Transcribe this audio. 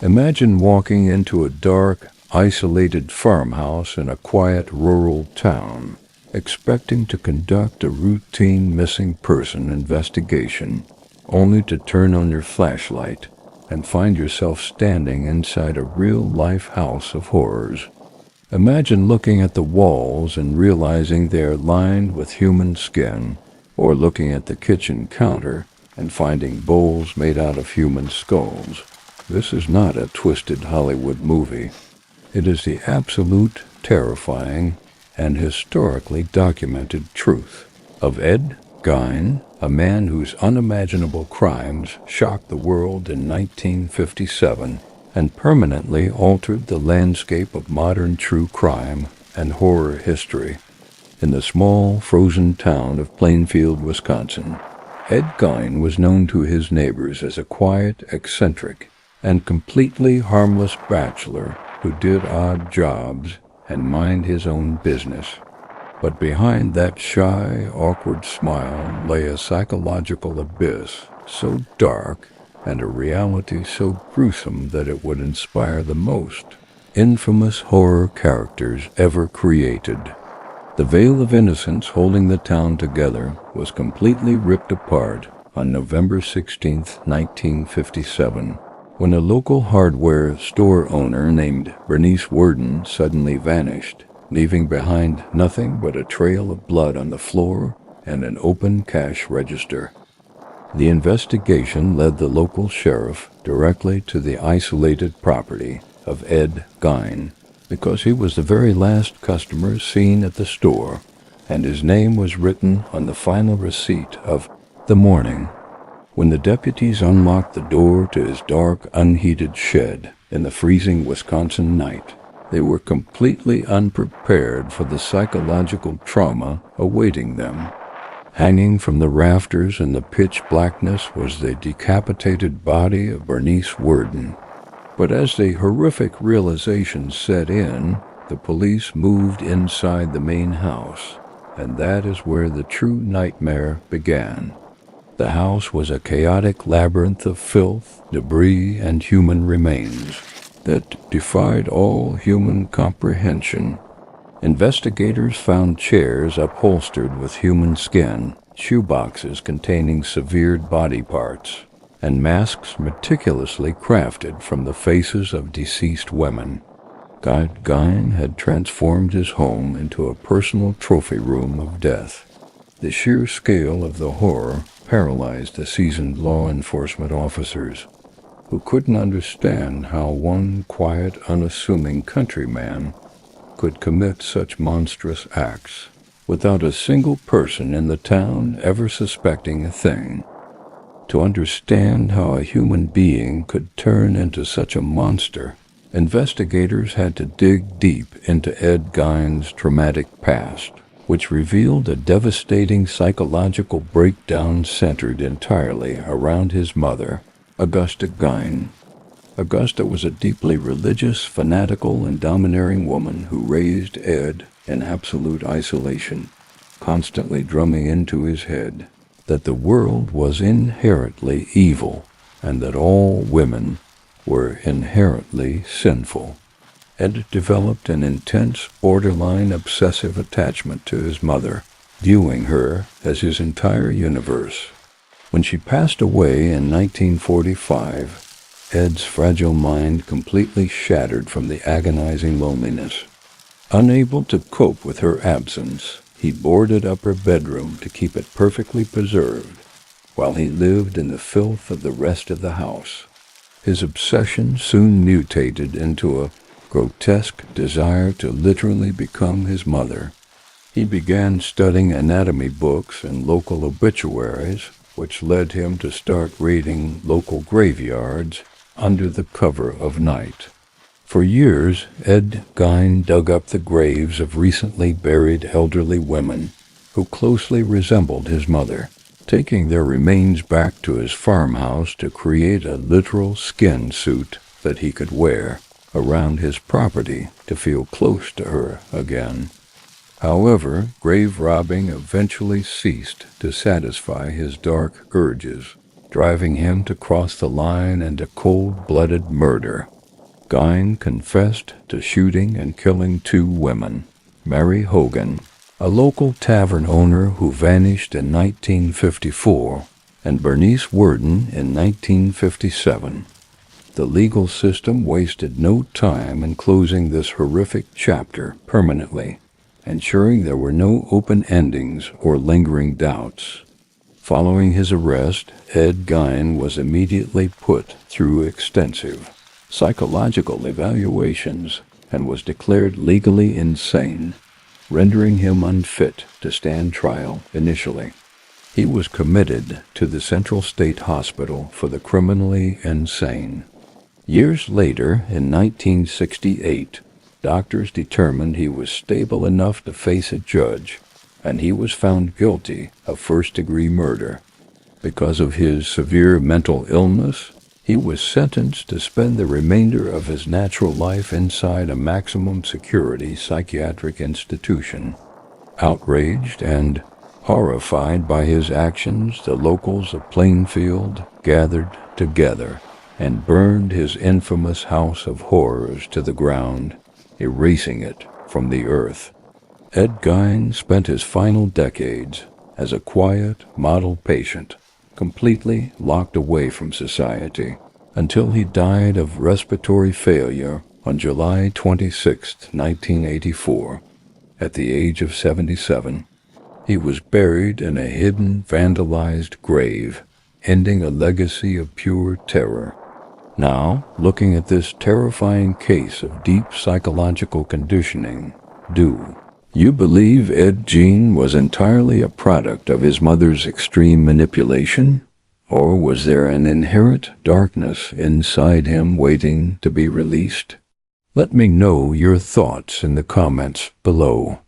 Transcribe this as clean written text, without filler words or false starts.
Imagine walking into a dark, isolated farmhouse in a quiet rural town, expecting to conduct a routine missing person investigation, only to turn on your flashlight and find yourself standing inside a real-life house of horrors. Imagine looking at the walls and realizing they are lined with human skin, or looking at the kitchen counter and finding bowls made out of human skulls. This is not a twisted Hollywood movie. It is the absolute, terrifying, and historically documented truth of Ed Gein, a man whose unimaginable crimes shocked the world in 1957 and permanently altered the landscape of modern true crime and horror history. In the small, frozen town of Plainfield, Wisconsin, Ed Gein was known to his neighbors as a quiet, eccentric, and completely harmless bachelor who did odd jobs and mind his own business. But behind that shy, awkward smile lay a psychological abyss so dark and a reality so gruesome that it would inspire the most infamous horror characters ever created. The veil of innocence holding the town together was completely ripped apart on November 16, 1957, when a local hardware store owner named Bernice Worden suddenly vanished, leaving behind nothing but a trail of blood on the floor and an open cash register. The investigation led the local sheriff directly to the isolated property of Ed Gein, because he was the very last customer seen at the store, and his name was written on the final receipt of the morning. When the deputies unlocked the door to his dark, unheated shed in the freezing Wisconsin night, they were completely unprepared for the psychological trauma awaiting them. Hanging from the rafters in the pitch blackness was the decapitated body of Bernice Worden. But as the horrific realization set in, the police moved inside the main house, and that is where the true nightmare began. The house was a chaotic labyrinth of filth, debris, and human remains that defied all human comprehension. Investigators found chairs upholstered with human skin, shoeboxes containing severed body parts, and masks meticulously crafted from the faces of deceased women. Ed Gein had transformed his home into a personal trophy room of death. The sheer scale of the horror paralyzed the seasoned law enforcement officers, who couldn't understand how one quiet, unassuming countryman could commit such monstrous acts without a single person in the town ever suspecting a thing. To understand how a human being could turn into such a monster, investigators had to dig deep into Ed Gein's traumatic past, which revealed a devastating psychological breakdown centered entirely around his mother, Augusta Gein. Augusta was a deeply religious, fanatical, and domineering woman who raised Ed in absolute isolation, constantly drumming into his head that the world was inherently evil and that all women were inherently sinful. Ed developed an intense, borderline obsessive attachment to his mother, viewing her as his entire universe. When she passed away in 1945, Ed's fragile mind completely shattered from the agonizing loneliness. Unable to cope with her absence, he boarded up her bedroom to keep it perfectly preserved, while he lived in the filth of the rest of the house. His obsession soon mutated into a grotesque desire to literally become his mother. He began studying anatomy books and local obituaries, which led him to start raiding local graveyards under the cover of night. For years, Ed Gein dug up the graves of recently buried elderly women who closely resembled his mother, taking their remains back to his farmhouse to create a literal skin suit that he could wear around his property to feel close to her again. However, grave robbing eventually ceased to satisfy his dark urges, driving him to cross the line into cold-blooded murder. Gein confessed to shooting and killing 2 women, Mary Hogan, a local tavern owner who vanished in 1954, and Bernice Worden in 1957. The legal system wasted no time in closing this horrific chapter permanently, ensuring there were no open endings or lingering doubts. Following his arrest, Ed Gein was immediately put through extensive psychological evaluations and was declared legally insane, rendering him unfit to stand trial initially. He was committed to the Central State Hospital for the criminally insane. Years later, in 1968, doctors determined he was stable enough to face a judge, and he was found guilty of first-degree murder. Because of his severe mental illness, he was sentenced to spend the remainder of his natural life inside a maximum-security psychiatric institution. Outraged and horrified by his actions, the locals of Plainfield gathered together and burned his infamous house of horrors to the ground, erasing it from the earth. Ed Gein spent his final decades as a quiet model patient, completely locked away from society, until he died of respiratory failure on July 26, 1984, at the age of 77. He was buried in a hidden, vandalized grave, ending a legacy of pure terror. Now, looking at this terrifying case of deep psychological conditioning, do you believe Ed Gein was entirely a product of his mother's extreme manipulation? Or was there an inherent darkness inside him waiting to be released? Let me know your thoughts in the comments below.